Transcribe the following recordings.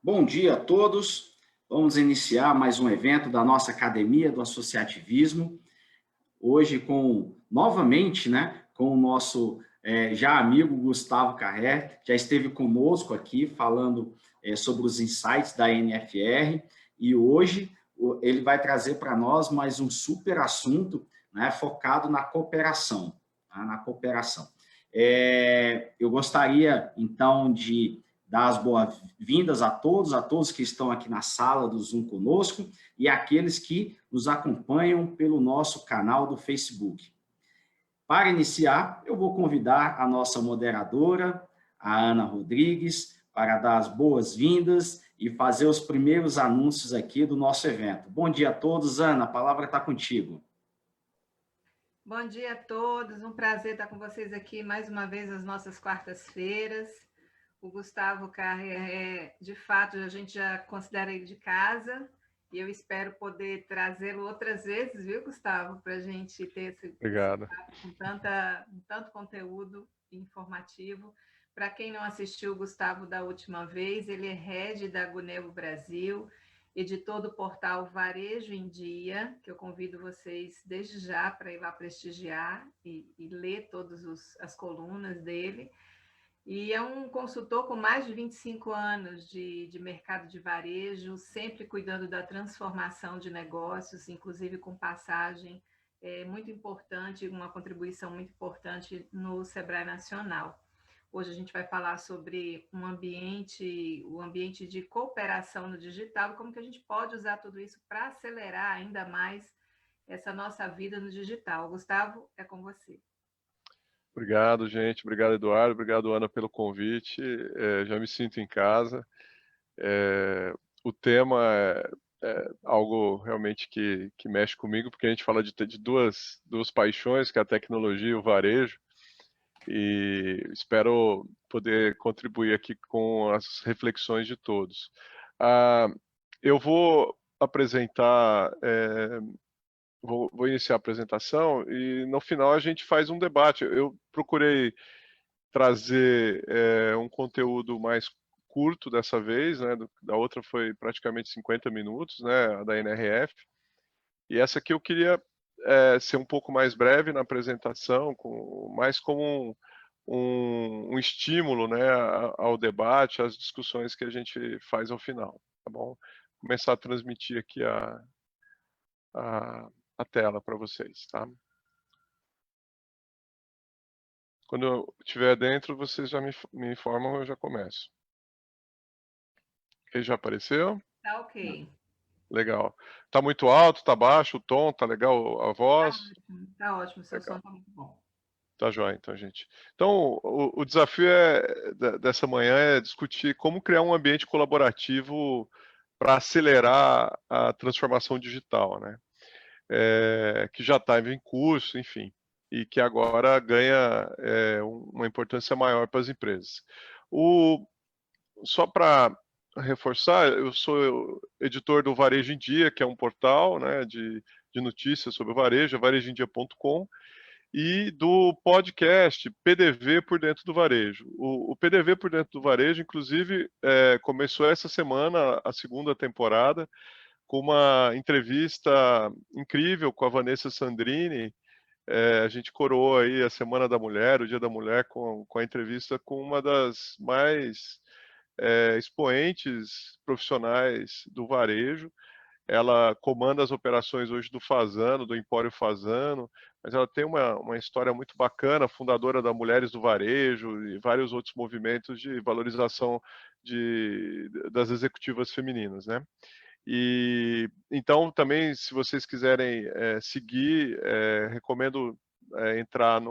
Bom dia a todos. Vamos iniciar mais um evento da nossa Academia do Associativismo. Hoje novamente, né, com o nosso já amigo Gustavo Carré, já esteve conosco aqui falando sobre os insights da NFR e hoje ele vai trazer para nós mais um super assunto, né, focado na cooperação, tá? Na cooperação. Eu gostaria, então, de dar as boas-vindas a todos que estão aqui na sala do Zoom conosco e aqueles que nos acompanham pelo nosso canal do Facebook. Para iniciar, eu vou convidar a nossa moderadora, a Ana Rodrigues, para dar as boas-vindas e fazer os primeiros anúncios aqui do nosso evento. Bom dia a todos, Ana, a palavra está contigo. Bom dia a todos, um prazer estar com vocês aqui mais uma vez às nossas quartas-feiras. O Gustavo Carrer, de fato, a gente já considera ele de casa e eu espero poder trazê-lo outras vezes, viu, Gustavo, para a gente ter esse Obrigado. papo com tanto conteúdo informativo. Para quem não assistiu o Gustavo da última vez, ele é head da Gunevo Brasil, editor do portal Varejo em Dia, que eu convido vocês desde já para ir lá prestigiar e ler todas as colunas dele. E é um consultor com mais de 25 anos de mercado de varejo, sempre cuidando da transformação de negócios, inclusive com passagem muito importante, uma contribuição muito importante no Sebrae Nacional. Hoje a gente vai falar sobre o ambiente de cooperação no digital, como que a gente pode usar tudo isso para acelerar ainda mais essa nossa vida no digital. Gustavo, é com você. Obrigado, gente. Obrigado, Eduardo. Obrigado, Ana, pelo convite. Já me sinto em casa. O tema é algo realmente que mexe comigo, porque a gente fala de duas paixões, que é a tecnologia e o varejo. E espero poder contribuir aqui com as reflexões de todos. Eu vou apresentar, vou iniciar a apresentação e no final a gente faz um debate. Eu procurei trazer um conteúdo mais curto dessa vez, né? Da outra foi praticamente 50 minutos, né? A da NRF. E essa aqui eu queria ser um pouco mais breve na apresentação, mais como um estímulo, né, ao debate, às discussões que a gente faz ao final, tá bom? Começar a transmitir aqui a tela para vocês, tá? Quando eu estiver dentro, vocês já me informam, eu já começo. Ele já apareceu? Tá ok. Legal. Tá muito alto, tá baixo, o tom, tá legal a voz? Tá ótimo, seu Legal. som tá muito bom. Tá joia, então, gente. Então, o desafio dessa manhã é discutir como criar um ambiente colaborativo para acelerar a transformação digital, né? Que já está em curso, enfim, e que agora ganha uma importância maior para as empresas. Só para reforçar, eu sou editor do Varejo em Dia, que é um portal, né, de notícias sobre o varejo, varejoemdia.com, e do podcast PDV por Dentro do Varejo. O PDV por Dentro do Varejo, inclusive, começou essa semana a segunda temporada, com uma entrevista incrível com a Vanessa Sandrini. A gente coroou aí a Semana da Mulher, o Dia da Mulher, com a entrevista com uma das mais expoentes profissionais do varejo. Ela comanda as operações hoje do Fasano, do Empório Fasano, mas ela tem uma história muito bacana, fundadora da Mulheres do Varejo e vários outros movimentos de valorização das executivas femininas, né? E então também, se vocês quiserem seguir, recomendo entrar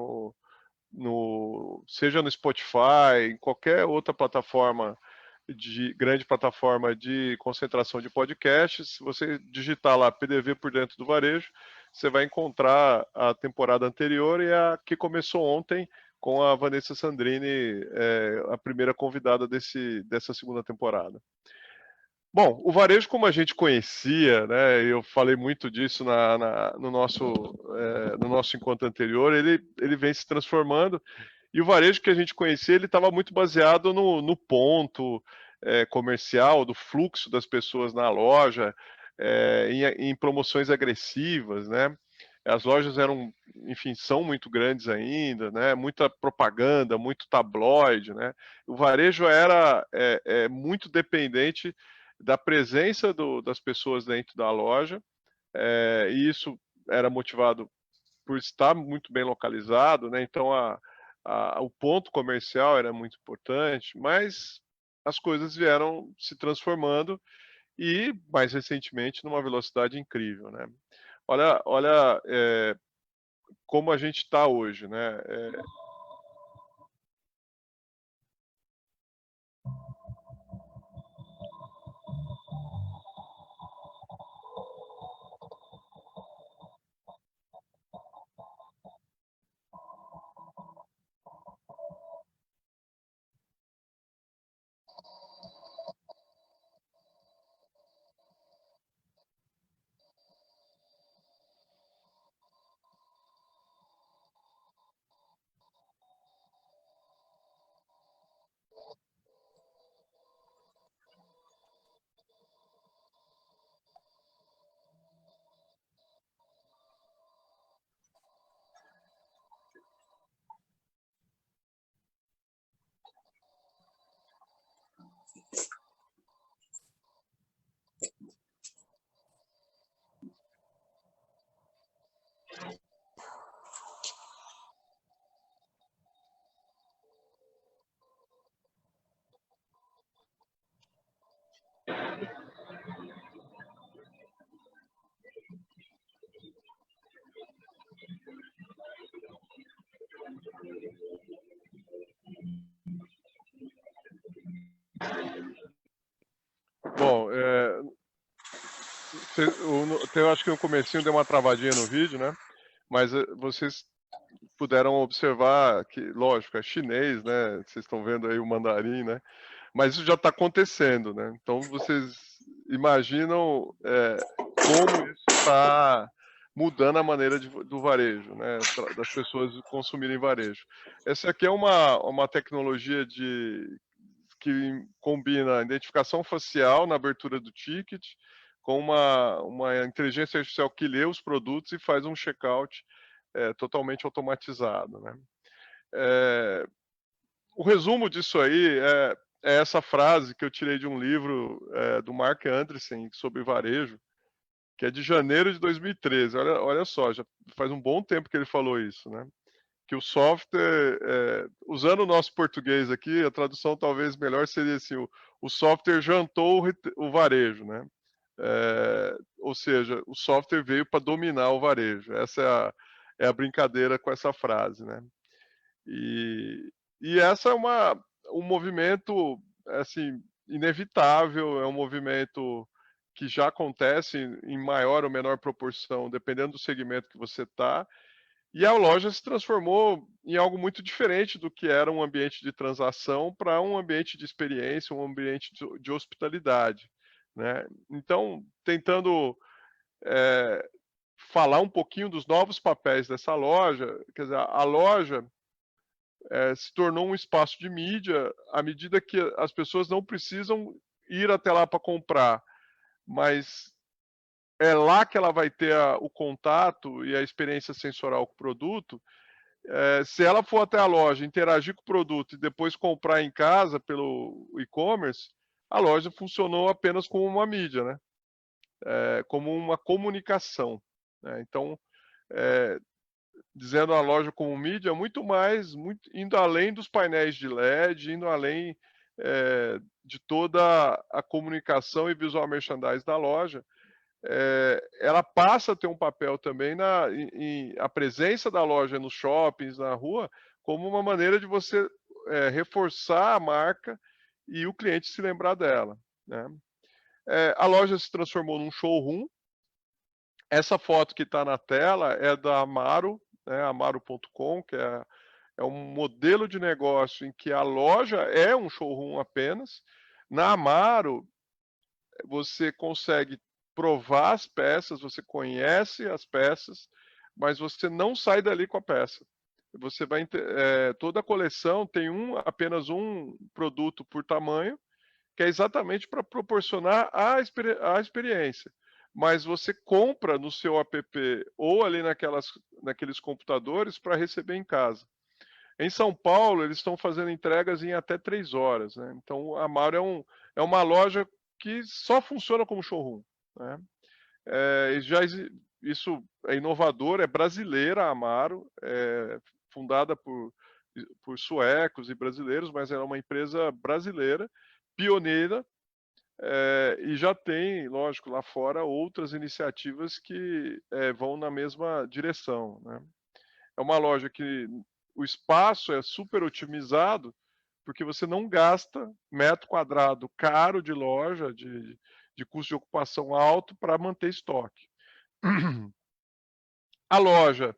seja no Spotify, em qualquer outra plataforma grande plataforma de concentração de podcasts. Se você digitar lá PDV por Dentro do Varejo, você vai encontrar a temporada anterior e a que começou ontem com a Vanessa Sandrini, a primeira convidada dessa segunda temporada. Bom, o varejo como a gente conhecia, né, eu falei muito disso no nosso encontro anterior, ele vem se transformando, e o varejo que a gente conhecia, ele estava muito baseado no ponto, comercial, do fluxo das pessoas na loja, em promoções agressivas, né? As lojas eram, enfim, são muito grandes ainda, né? Muita propaganda, muito tabloide, né? O varejo era muito dependente da presença das pessoas dentro da loja, e isso era motivado por estar muito bem localizado, né? Então o ponto comercial era muito importante, mas as coisas vieram se transformando e mais recentemente numa velocidade incrível, né? Olha, como a gente está hoje, né? Bom, eu acho que no comecinho deu uma travadinha no vídeo, né? Mas vocês puderam observar que, lógico, é chinês, né? Vocês estão vendo aí o mandarim, né? Mas isso já está acontecendo, né? Então vocês imaginam como isso está mudando a maneira do varejo, né? Das pessoas consumirem varejo. Essa aqui é uma tecnologia que combina a identificação facial na abertura do ticket com uma inteligência artificial que lê os produtos e faz um checkout totalmente automatizado, né? O resumo disso aí é essa frase que eu tirei de um livro do Mark Andreessen sobre varejo, que é de janeiro de 2013. Olha só, já faz um bom tempo que ele falou isso, né? Que o software, usando o nosso português aqui, a tradução talvez melhor seria assim, o software jantou o varejo, né? Ou seja, o software veio para dominar o varejo. Essa é a brincadeira com essa frase, né? E essa é um movimento assim inevitável, é um movimento que já acontece em maior ou menor proporção, dependendo do segmento que você está. E a loja se transformou em algo muito diferente do que era um ambiente de transação para um ambiente de experiência, um ambiente de hospitalidade, né? Então, tentando falar um pouquinho dos novos papéis dessa loja, quer dizer, a loja se tornou um espaço de mídia à medida que as pessoas não precisam ir até lá para comprar, mas é lá que ela vai ter o contato e a experiência sensorial com o produto. Se ela for até a loja, interagir com o produto e depois comprar em casa pelo e-commerce, a loja funcionou apenas como uma mídia, né? Como uma comunicação, né? Então, dizendo a loja como mídia, muito mais, indo além dos painéis de LED, indo além de toda a comunicação e visual merchandising da loja. Ela passa a ter um papel também a presença da loja nos shoppings, na rua, como uma maneira de você reforçar a marca e o cliente se lembrar dela, né? A loja se transformou num showroom. Essa foto que está na tela é da Amaro, né, amaro.com, que é um modelo de negócio em que a loja é um showroom apenas. Na Amaro, você consegue provar as peças, você conhece as peças, mas você não sai dali com a peça. Você vai toda a coleção tem apenas um produto por tamanho, que é exatamente para proporcionar a experiência. Mas você compra no seu app ou ali naqueles computadores para receber em casa. Em São Paulo, eles estão fazendo entregas em até 3 horas, né? Então, a Amaro é uma loja que só funciona como showroom, né? Isso é inovador, é brasileira a Amaro, é fundada por suecos e brasileiros, mas é uma empresa brasileira, pioneira, e já tem, lógico, lá fora outras iniciativas que vão na mesma direção, né? É uma loja que o espaço é super otimizado, porque você não gasta metro quadrado caro de loja, de custo de ocupação alto para manter estoque. A loja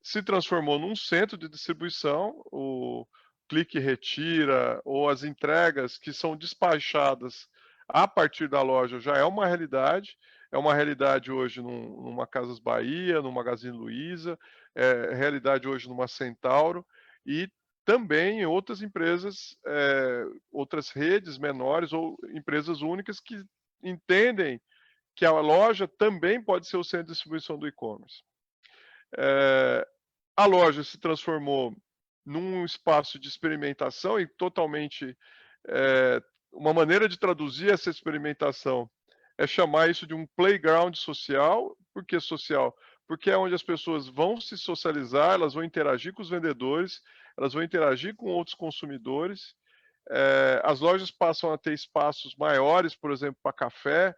se transformou num centro de distribuição, o clique e retira ou as entregas que são despachadas a partir da loja já é uma realidade hoje numa Casas Bahia, no Magazine Luiza, é realidade hoje numa Centauro e também em outras empresas, outras redes menores ou empresas únicas que entendem que a loja também pode ser o centro de distribuição do e-commerce. A loja se transformou num espaço de experimentação e totalmente uma maneira de traduzir essa experimentação é chamar isso de um playground social. Por que social? Porque é onde as pessoas vão se socializar, elas vão interagir com os vendedores, elas vão interagir com outros consumidores. As lojas passam a ter espaços maiores, por exemplo, para café.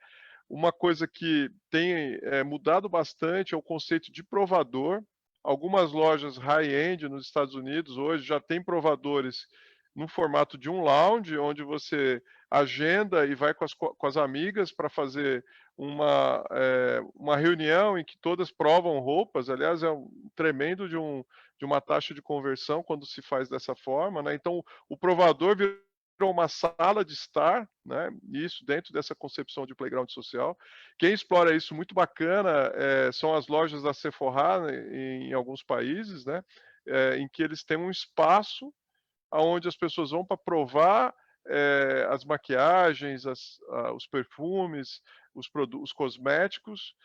Uma coisa que tem mudado bastante é o conceito de provador. Algumas lojas high-end nos Estados Unidos hoje já têm provadores no formato de um lounge, onde você agenda e vai com as amigas para fazer uma reunião em que todas provam roupas. Aliás, é um tremendo de uma taxa de conversão quando se faz dessa forma, né? Então, o provador virou uma sala de estar, né? Isso dentro dessa concepção de playground social. Quem explora isso muito bacana são as lojas da Sephora, né, em alguns países, né? Em que eles têm um espaço onde as pessoas vão para provar as maquiagens, os perfumes, os cosméticos,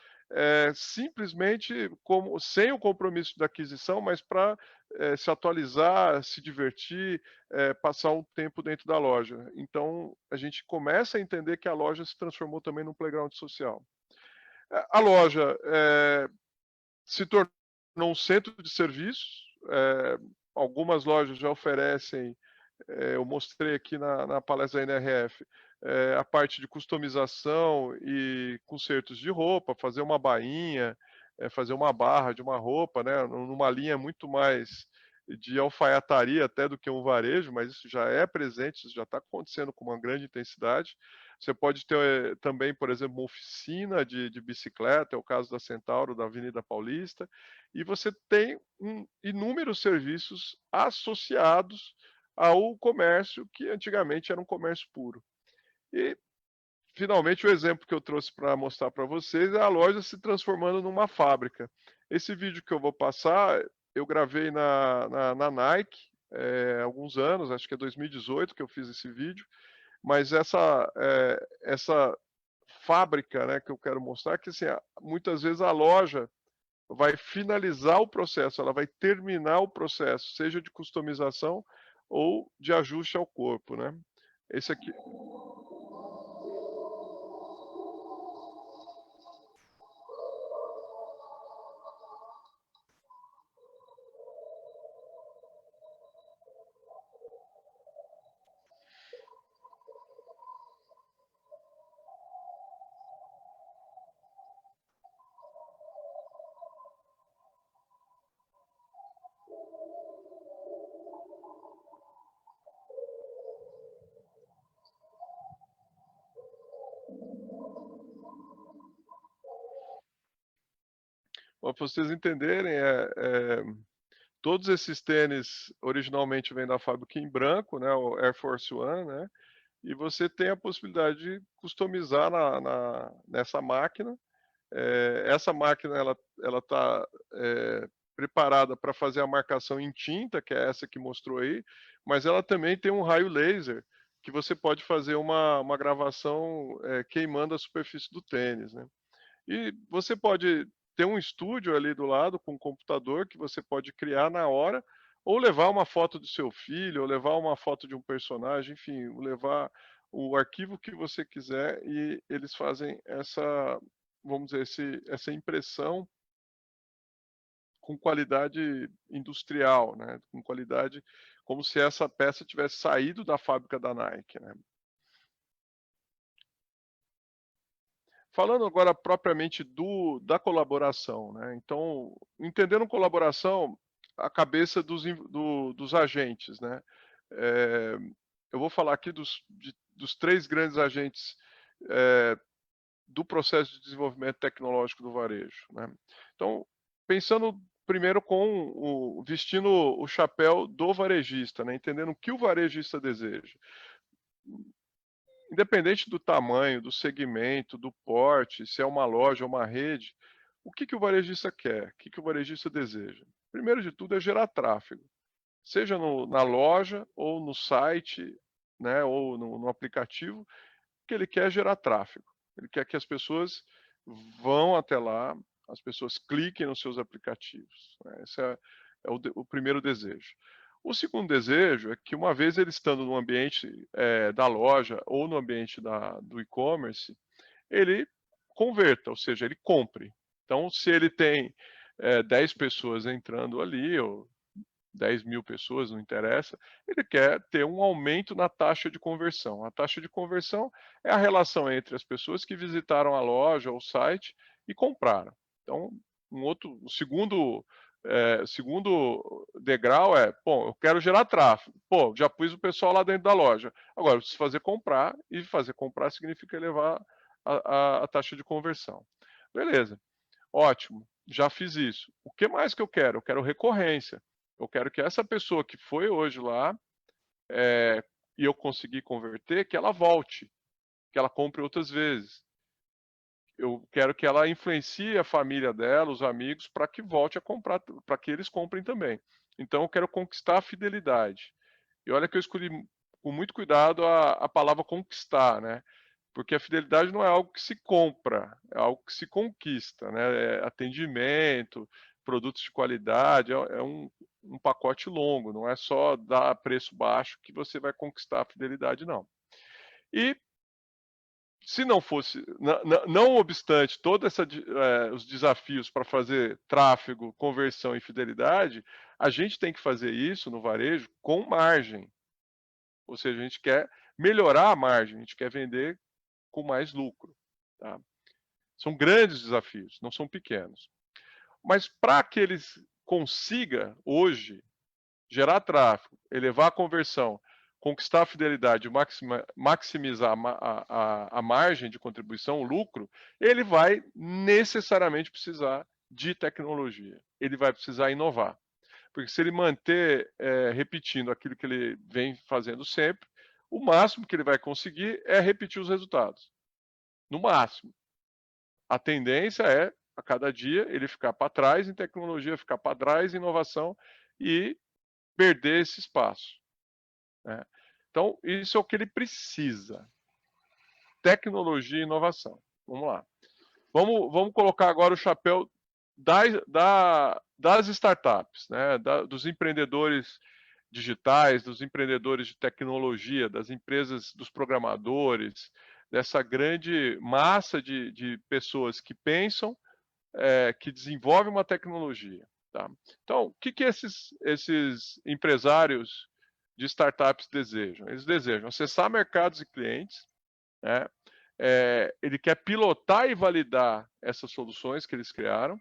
simplesmente sem o compromisso da aquisição, mas para se atualizar, se divertir, passar um tempo dentro da loja. Então, a gente começa a entender que a loja se transformou também num playground social. A loja se tornou um centro de serviços. Algumas lojas já oferecem, eu mostrei aqui na palestra da NRF, a parte de customização e consertos de roupa, fazer uma bainha, fazer uma barra de uma roupa, né, numa linha muito mais de alfaiataria até do que um varejo, mas isso já é presente, isso já está acontecendo com uma grande intensidade. Você pode ter também, por exemplo, uma oficina de bicicleta, é o caso da Centauro, da Avenida Paulista, e você tem inúmeros serviços associados ao comércio que antigamente era um comércio puro. E, finalmente, o exemplo que eu trouxe para mostrar para vocês é a loja se transformando numa fábrica. Esse vídeo que eu vou passar, eu gravei na Nike há alguns anos, acho que é 2018 que eu fiz esse vídeo, mas essa fábrica, né, que eu quero mostrar, que assim, muitas vezes a loja vai finalizar o processo, ela vai terminar o processo, seja de customização ou de ajuste ao corpo, né? Esse aqui. Para vocês entenderem, todos esses tênis originalmente vêm da fábrica em branco, né, o Air Force One, né, e você tem a possibilidade de customizar nessa máquina. Essa máquina ela está preparada para fazer a marcação em tinta, que é essa que mostrou aí, mas ela também tem um raio laser que você pode fazer uma gravação queimando a superfície do tênis, né? E você pode ter um estúdio ali do lado com um computador que você pode criar na hora, ou levar uma foto do seu filho, ou levar uma foto de um personagem, enfim, levar o arquivo que você quiser e eles fazem essa, vamos dizer, essa impressão com qualidade industrial, né? Com qualidade como se essa peça tivesse saído da fábrica da Nike, né? Falando agora propriamente da colaboração, né? Então, entendendo colaboração, a cabeça dos agentes, né? Eh, eu vou falar aqui dos 3 grandes agentes do processo de desenvolvimento tecnológico do varejo, né? Então, pensando primeiro vestindo o chapéu do varejista, né? Entendendo o que o varejista deseja. Independente do tamanho, do segmento, do porte, se é uma loja ou uma rede, o que o varejista quer? O que o varejista deseja? Primeiro de tudo é gerar tráfego, seja na loja ou no site, né, ou no aplicativo, que ele quer é gerar tráfego. Ele quer que as pessoas vão até lá, as pessoas cliquem nos seus aplicativos, né? Esse é o primeiro desejo. O segundo desejo é que, uma vez ele estando no ambiente da loja ou no ambiente do e-commerce, ele converta, ou seja, ele compre. Então, se ele tem 10 pessoas entrando ali, ou 10.000 pessoas, não interessa, ele quer ter um aumento na taxa de conversão. A taxa de conversão é a relação entre as pessoas que visitaram a loja ou o site e compraram. Então, o segundo degrau é, bom, eu quero gerar tráfego. Pô, já pus o pessoal lá dentro da loja. Agora, eu preciso fazer comprar, e fazer comprar significa elevar a taxa de conversão. Beleza, ótimo, já fiz isso. O que mais que eu quero? Eu quero recorrência. Eu quero que essa pessoa que foi hoje lá, e eu consegui converter, que ela volte, que ela compre outras vezes. Eu quero que ela influencie a família dela, os amigos, para que volte a comprar, para que eles comprem também. Então, eu quero conquistar a fidelidade. E olha que eu escolhi com muito cuidado a palavra conquistar, né? Porque a fidelidade não é algo que se compra, é algo que se conquista, né? É atendimento, produtos de qualidade, é um pacote longo, não é só dar preço baixo que você vai conquistar a fidelidade, não. E se não fosse, não obstante todos os desafios para fazer tráfego, conversão e fidelidade, a gente tem que fazer isso no varejo com margem. Ou seja, a gente quer melhorar a margem, a gente quer vender com mais lucro. Tá? São grandes desafios, não são pequenos. Mas para que eles consiga hoje gerar tráfego, elevar a conversão, conquistar a fidelidade, maximizar a margem de contribuição, o lucro, ele vai necessariamente precisar de tecnologia. Ele vai precisar inovar. Porque se ele manter repetindo aquilo que ele vem fazendo sempre, o máximo que ele vai conseguir é repetir os resultados. No máximo. A tendência é, a cada dia, ele ficar para trás em tecnologia, ficar para trás em inovação e perder esse espaço, né? Então, isso é o que ele precisa. Tecnologia e inovação. Vamos lá. Vamos colocar agora o chapéu das startups, né? Dos empreendedores digitais, dos empreendedores de tecnologia, das empresas, dos programadores, dessa grande massa de pessoas que pensam, que desenvolvem uma tecnologia. Tá? Então, o que esses empresários de startups desejam? Eles desejam acessar mercados e clientes, né? Ele quer pilotar e validar essas soluções que eles criaram,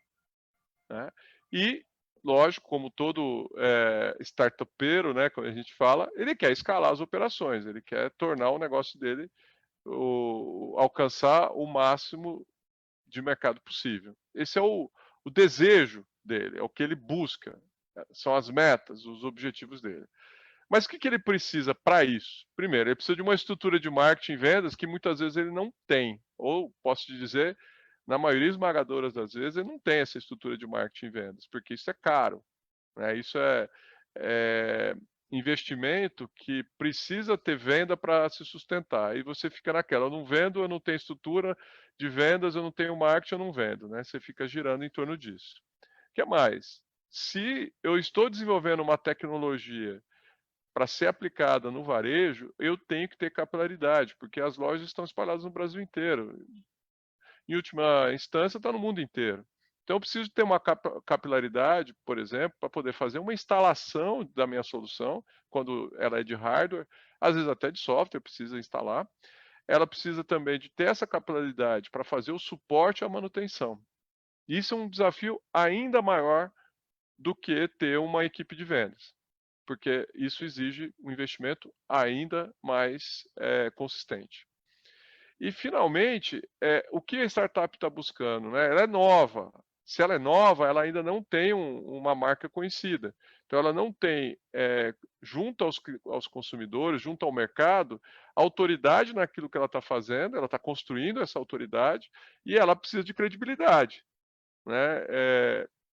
né? E, lógico, como todo startupeiro, né, como a gente fala, ele quer escalar as operações, ele quer tornar o negócio dele, alcançar o máximo de mercado possível. Esse é o desejo dele, é o que ele busca, são as metas, os objetivos dele. Mas o que ele precisa para isso? Primeiro, ele precisa de uma estrutura de marketing e vendas que muitas vezes ele não tem, ou posso te dizer, na maioria esmagadora das vezes, ele não tem essa estrutura de marketing e vendas, porque isso é caro, né? Isso investimento que precisa ter venda para se sustentar. Aí você fica naquela, eu não vendo, eu não tenho estrutura de vendas, eu não tenho marketing, eu não vendo, né? Você fica girando em torno disso. O que mais? Se eu estou desenvolvendo uma tecnologia para ser aplicada no varejo, eu tenho que ter capilaridade, porque as lojas estão espalhadas no Brasil inteiro. Em última instância, está no mundo inteiro. Então, eu preciso ter uma capilaridade, por exemplo, para poder fazer uma instalação da minha solução, quando ela é de hardware, às vezes até de software, precisa instalar. Ela precisa também de ter essa capilaridade para fazer o suporte à manutenção. Isso é um desafio ainda maior do que ter uma equipe de vendas, porque isso exige um investimento ainda mais consistente. E, finalmente, o que a startup está buscando? Né? Ela é nova. Se ela é nova, ela ainda não tem uma marca conhecida. Então, ela não tem, junto aos consumidores, junto ao mercado, autoridade naquilo que ela está fazendo, ela está construindo essa autoridade e ela precisa de credibilidade. Né?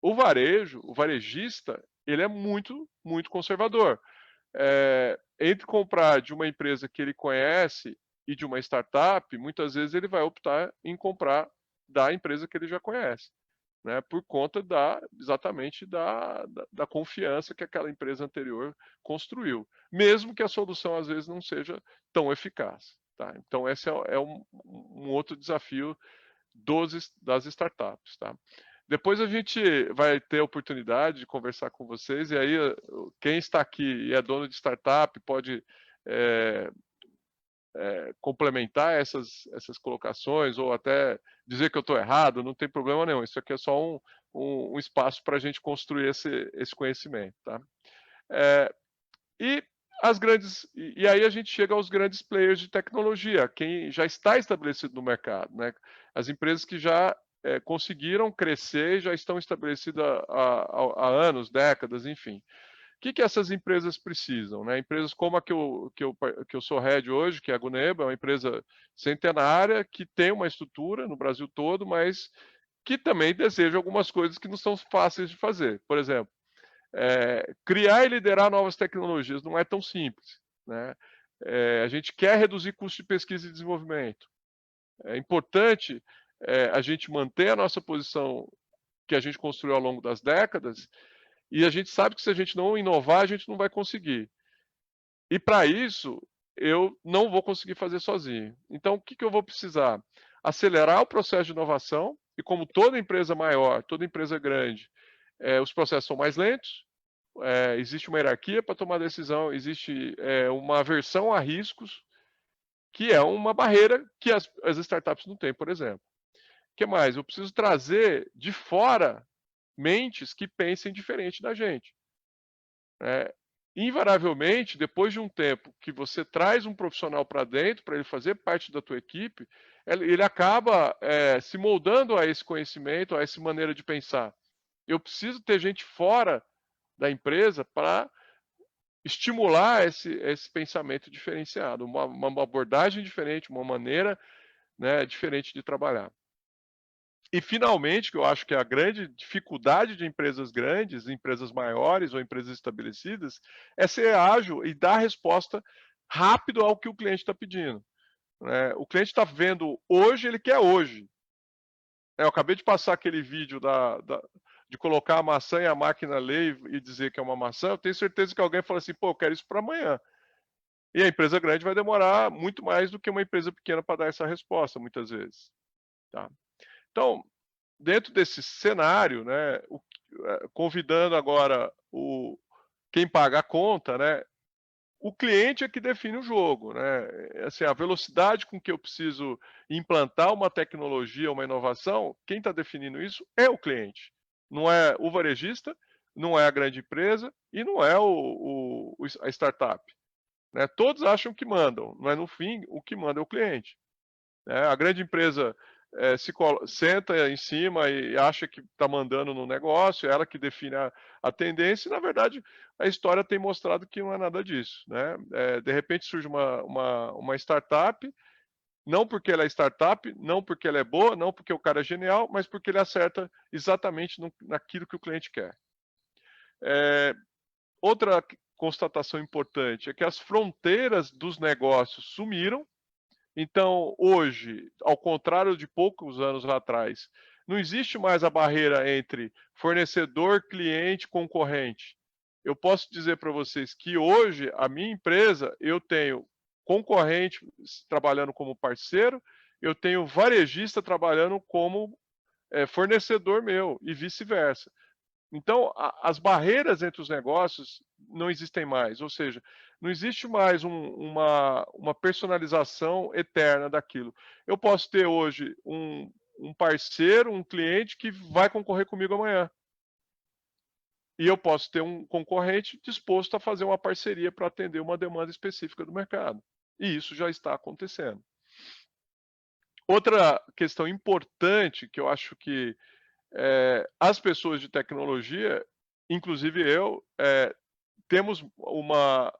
O varejo, o varejista, ele é muito, muito conservador. Entre comprar de uma empresa que ele conhece e de uma startup, muitas vezes ele vai optar em comprar da empresa que ele já conhece, né? Por conta exatamente da confiança que aquela empresa anterior construiu, mesmo que a solução às vezes não seja tão eficaz. Tá? Então, esse é um outro desafio das startups. Tá? Depois a gente vai ter a oportunidade de conversar com vocês, e aí quem está aqui e é dono de startup pode complementar essas colocações, ou até dizer que eu estou errado, não tem problema nenhum. Isso aqui é só um espaço para a gente construir esse conhecimento. Tá? E aí a gente chega aos grandes players de tecnologia, quem já está estabelecido no mercado, né? As empresas que já conseguiram crescer, já estão estabelecidas há anos, décadas, enfim. O que essas empresas precisam? Né? Empresas como a que eu sou head hoje, que é a Guneba, é uma empresa centenária, que tem uma estrutura no Brasil todo, mas que também deseja algumas coisas que não são fáceis de fazer. Por exemplo, criar e liderar novas tecnologias não é tão simples. Né? A gente quer reduzir custo de pesquisa e desenvolvimento. É importante a gente manter a nossa posição que a gente construiu ao longo das décadas, e a gente sabe que se a gente não inovar, a gente não vai conseguir. E para isso, eu não vou conseguir fazer sozinho. Então, o que eu vou precisar? Acelerar o processo de inovação, e como toda empresa maior, toda empresa grande, os processos são mais lentos, existe uma hierarquia para tomar decisão, existe uma aversão a riscos, que é uma barreira que as startups não têm, por exemplo. O que mais? Eu preciso trazer de fora mentes que pensem diferente da gente. Invariavelmente, depois de um tempo que você traz um profissional para dentro, para ele fazer parte da tua equipe, ele acaba se moldando a esse conhecimento, a essa maneira de pensar. Eu preciso ter gente fora da empresa para estimular esse pensamento diferenciado, uma abordagem diferente, uma maneira, né, diferente de trabalhar. E, finalmente, que eu acho que é a grande dificuldade de empresas grandes, empresas maiores ou empresas estabelecidas, é ser ágil e dar resposta rápido ao que o cliente está pedindo. Né? O cliente está vendo hoje, ele quer hoje. Eu acabei de passar aquele vídeo de colocar a maçã e a máquina ler e dizer que é uma maçã. Eu tenho certeza que alguém fala assim, pô, eu quero isso para amanhã. E a empresa grande vai demorar muito mais do que uma empresa pequena para dar essa resposta, muitas vezes. Tá? Então, dentro desse cenário, né, convidando agora quem paga a conta, né, o cliente é que define o jogo. Né? Assim, a velocidade com que eu preciso implantar uma tecnologia, uma inovação, quem está definindo isso é o cliente. Não é o varejista, não é a grande empresa e não é a startup. Né? Todos acham que mandam, mas no fim o que manda é o cliente. Né? A grande empresa senta em cima e acha que está mandando no negócio, é ela que define a tendência, e na verdade a história tem mostrado que não é nada disso. Né? De repente surge uma startup, não porque ela é startup, não porque ela é boa, não porque o cara é genial, mas porque ele acerta exatamente naquilo que o cliente quer. Outra constatação importante é que as fronteiras dos negócios sumiram. Então, hoje, ao contrário de poucos anos atrás, não existe mais a barreira entre fornecedor, cliente, concorrente. Eu posso dizer para vocês que hoje, a minha empresa, eu tenho concorrente trabalhando como parceiro, eu tenho varejista trabalhando como fornecedor meu e vice-versa. Então, as barreiras entre os negócios não existem mais, ou seja, não existe mais uma personalização eterna daquilo. Eu posso ter hoje um parceiro, um cliente que vai concorrer comigo amanhã. E eu posso ter um concorrente disposto a fazer uma parceria para atender uma demanda específica do mercado. E isso já está acontecendo. Outra questão importante que eu acho que as pessoas de tecnologia, inclusive eu, temos uma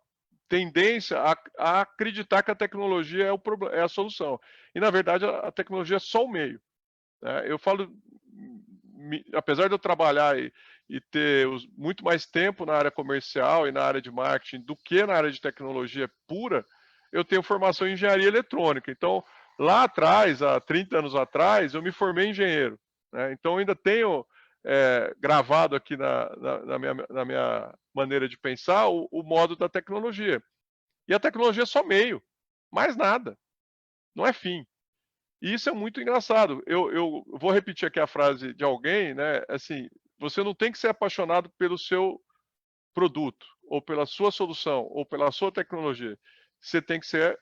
tendência a acreditar que a tecnologia é a solução. E, na verdade, a tecnologia é só o meio. Né? Eu falo, apesar de eu trabalhar e ter muito mais tempo na área comercial e na área de marketing do que na área de tecnologia pura, eu tenho formação em engenharia eletrônica. Então, lá atrás, há 30 anos atrás, eu me formei engenheiro. Né? Então, eu ainda tenho gravado aqui na minha maneira de pensar o modo da tecnologia. E a tecnologia é só meio, mais nada, não é fim. E isso é muito engraçado. Eu vou repetir aqui a frase de alguém, né? Assim, você não tem que ser apaixonado pelo seu produto, ou pela sua solução, ou pela sua tecnologia. Você tem que ser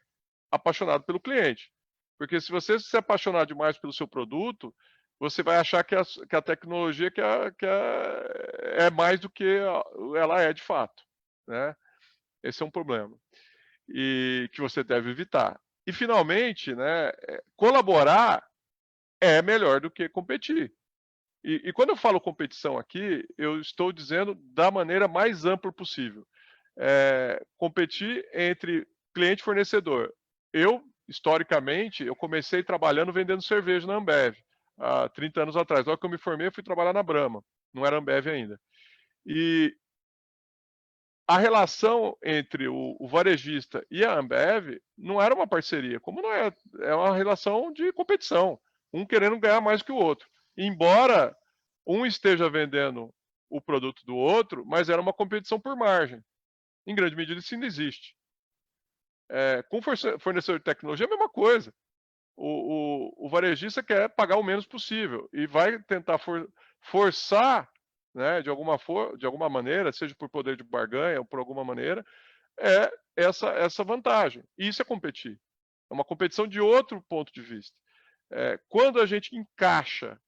apaixonado pelo cliente. Porque se você se apaixonar demais pelo seu produto, você vai achar que a tecnologia é mais do que ela é de fato. Né? Esse é um problema. E que você deve evitar. E, finalmente, né, colaborar é melhor do que competir. E quando eu falo competição aqui, eu estou dizendo da maneira mais ampla possível. Competir entre cliente e fornecedor. Eu, historicamente, eu comecei trabalhando vendendo cerveja na Ambev, há 30 anos atrás. Logo que eu me formei, eu fui trabalhar na Brahma. Não era Ambev ainda. E a relação entre o varejista e a Ambev não era uma parceria, como não é uma relação de competição, um querendo ganhar mais que o outro. Embora um esteja vendendo o produto do outro, mas era uma competição por margem. Em grande medida isso ainda existe. Com fornecedor de tecnologia é a mesma coisa. O varejista quer pagar o menos possível e vai tentar forçar, né, de alguma maneira, seja por poder de barganha ou por alguma maneira, essa vantagem. E isso é competir. É uma competição de outro ponto de vista. Quando a gente encaixa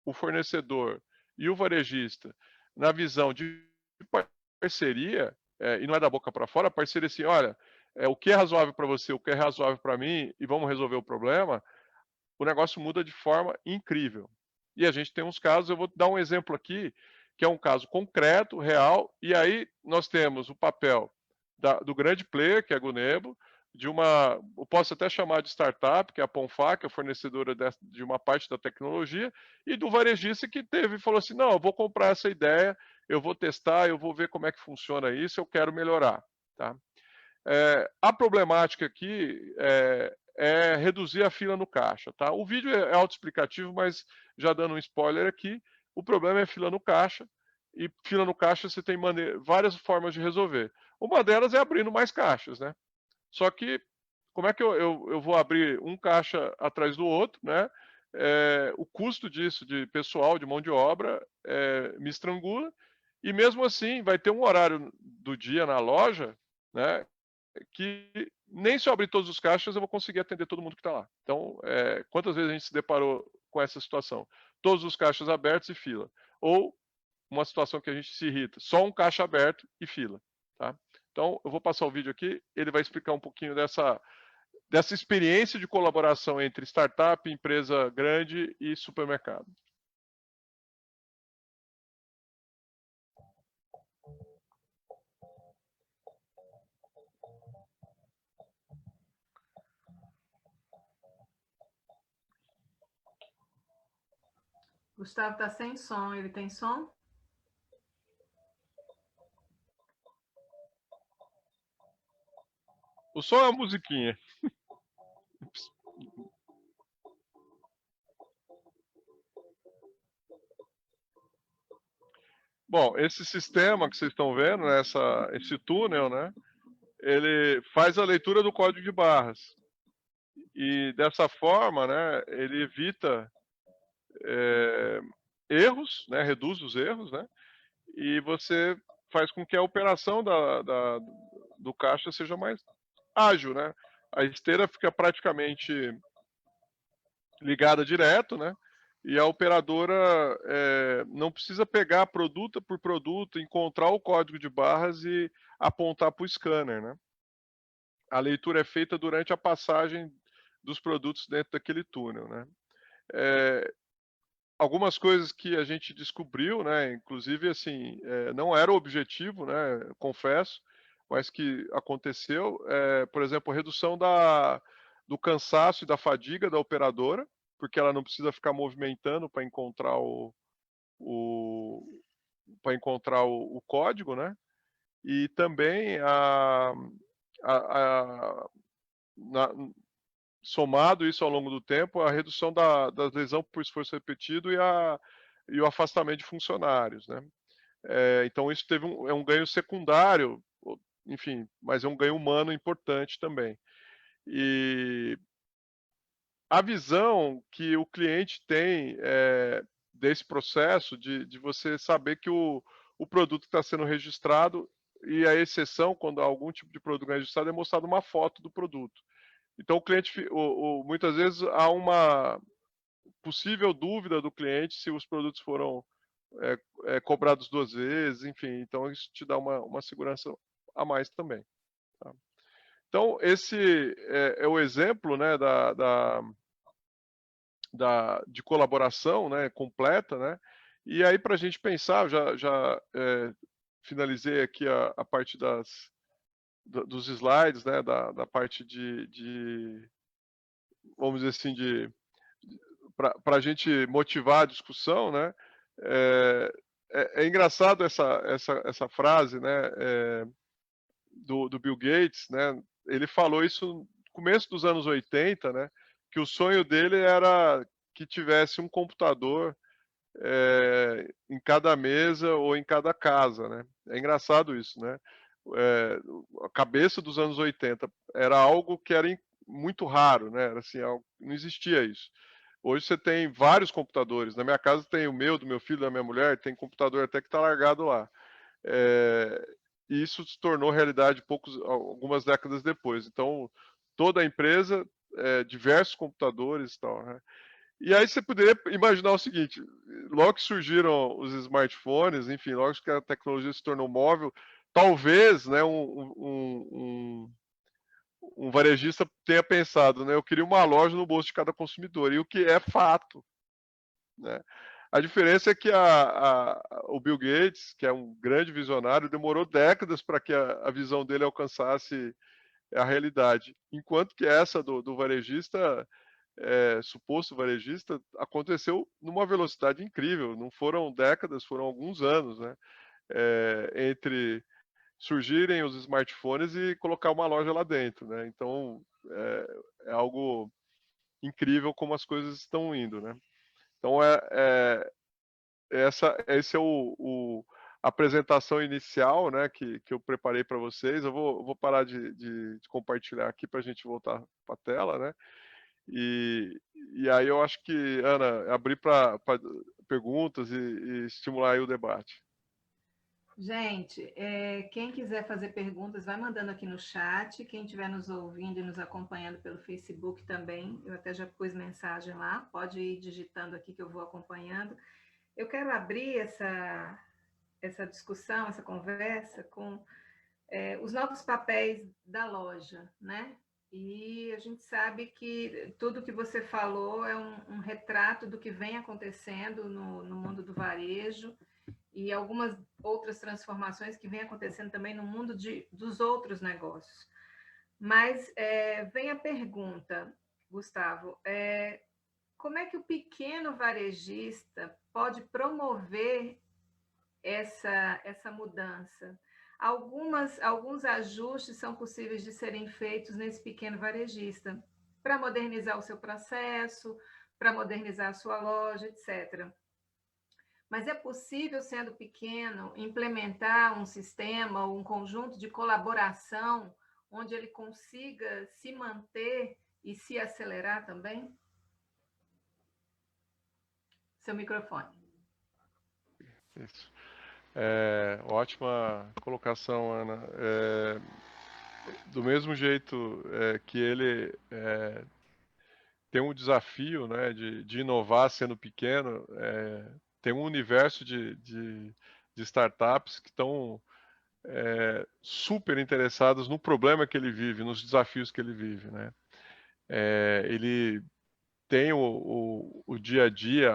o fornecedor e o varejista na visão de parceria, e não é da boca para fora, a parceria assim, olha, o que é razoável para você, o que é razoável para mim, e vamos resolver o problema, o negócio muda de forma incrível. E a gente tem uns casos, eu vou dar um exemplo aqui, que é um caso concreto, real, e aí nós temos o papel do grande player, que é a Gunebo, eu posso até chamar de startup, que é a Ponfá, que é fornecedora de uma parte da tecnologia, e do varejista que falou assim, não, eu vou comprar essa ideia, eu vou testar, eu vou ver como é que funciona isso, eu quero melhorar. Tá? A problemática aqui é reduzir a fila no caixa. Tá? O vídeo é autoexplicativo, mas já dando um spoiler aqui, o problema é fila no caixa, e fila no caixa você tem várias formas de resolver. Uma delas é abrindo mais caixas, né? Só que, como é que eu vou abrir um caixa atrás do outro, né? O custo disso, de pessoal, de mão de obra, me estrangula, e mesmo assim vai ter um horário do dia na loja, né? Que nem se eu abrir todos os caixas eu vou conseguir atender todo mundo que está lá. Então, quantas vezes a gente se deparou com essa situação? Todos os caixas abertos e fila. Ou uma situação que a gente se irrita, só um caixa aberto e fila. Tá? Então, eu vou passar o vídeo aqui, ele vai explicar um pouquinho dessa experiência de colaboração entre startup, empresa grande e supermercado. Gustavo está sem som, ele tem som? O som é uma musiquinha. Bom, esse sistema que vocês estão vendo, né, esse túnel, né, ele faz a leitura do código de barras. E dessa forma, né, ele evita erros, né, reduz os erros, né, e você faz com que a operação do caixa seja mais ágil, né? A esteira fica praticamente ligada direto, né? E a operadora não precisa pegar produto por produto, encontrar o código de barras e apontar para o scanner, né? A leitura é feita durante a passagem dos produtos dentro daquele túnel, né? Algumas coisas que a gente descobriu, né? Inclusive, assim, não era o objetivo, né? Confesso, mas que aconteceu, por exemplo, redução do cansaço e da fadiga da operadora, porque ela não precisa ficar movimentando para encontrar o código, né? E também a- na- somado isso ao longo do tempo, a redução da lesão por esforço repetido e o afastamento de funcionários, né? Então isso teve é um ganho secundário, enfim, mas é um ganho humano importante também. E a visão que o cliente tem desse processo de você saber que o produto está sendo registrado e a exceção, quando há algum tipo de produto registrado, é mostrado uma foto do produto. Então o cliente, muitas vezes há uma possível dúvida do cliente se os produtos foram cobrados 2 vezes, enfim, então isso te dá uma segurança a mais também. Tá? Então esse é o exemplo, né, de colaboração, né, completa, né? E aí para a gente pensar, já finalizei aqui a parte dos slides, né, da parte vamos dizer assim, para a gente motivar a discussão, né? É engraçado essa frase, né? Do Bill Gates, né? Ele falou isso no começo dos anos 80, né? Que o sonho dele era que tivesse um computador em cada mesa ou em cada casa, né? É engraçado isso, né? A cabeça dos anos 80 era algo que era muito raro, né? Era assim, não existia isso. Hoje você tem vários computadores. Na minha casa tem o meu, do meu filho, da minha mulher, tem computador até que está largado lá. E isso se tornou realidade algumas décadas depois. Então, toda a empresa, diversos computadores e tal, né? E aí você poderia imaginar o seguinte, logo que surgiram os smartphones, enfim, logo que a tecnologia se tornou móvel, talvez, né, um varejista tenha pensado, né, eu queria uma loja no bolso de cada consumidor, e o que é fato, né? A diferença é que o Bill Gates, que é um grande visionário, demorou décadas para que a visão dele alcançasse a realidade, enquanto que essa do varejista, suposto varejista, aconteceu numa velocidade incrível. Não foram décadas, foram alguns anos, né? Entre surgirem os smartphones e colocar uma loja lá dentro, né? Então é algo incrível como as coisas estão indo, né? Então esse é a apresentação inicial, né, que eu preparei para vocês. Eu vou parar de compartilhar aqui para a gente voltar para a tela, né? E aí eu acho que, Ana, abrir para perguntas e estimular aí o debate. Gente, quem quiser fazer perguntas, vai mandando aqui no chat. Quem estiver nos ouvindo e nos acompanhando pelo Facebook também, eu até já pus mensagem lá, pode ir digitando aqui que eu vou acompanhando. Eu quero abrir essa discussão, essa conversa com os novos papéis da loja, né? E a gente sabe que tudo que você falou é um retrato do que vem acontecendo no mundo do varejo e algumas outras transformações que vem acontecendo também no mundo dos outros negócios. Mas vem a pergunta, Gustavo, como é que o pequeno varejista pode promover essa mudança? Alguns ajustes são possíveis de serem feitos nesse pequeno varejista, para modernizar o seu processo, para modernizar a sua loja, etc. Mas é possível, sendo pequeno, implementar um sistema ou um conjunto de colaboração onde ele consiga se manter e se acelerar também? Seu microfone. Isso. Ótima colocação, Ana. Do mesmo jeito que ele tem um desafio, né, de inovar sendo pequeno, tem um universo de startups que estão super interessadas no problema que ele vive, nos desafios que ele vive, né? Ele tem o dia a dia,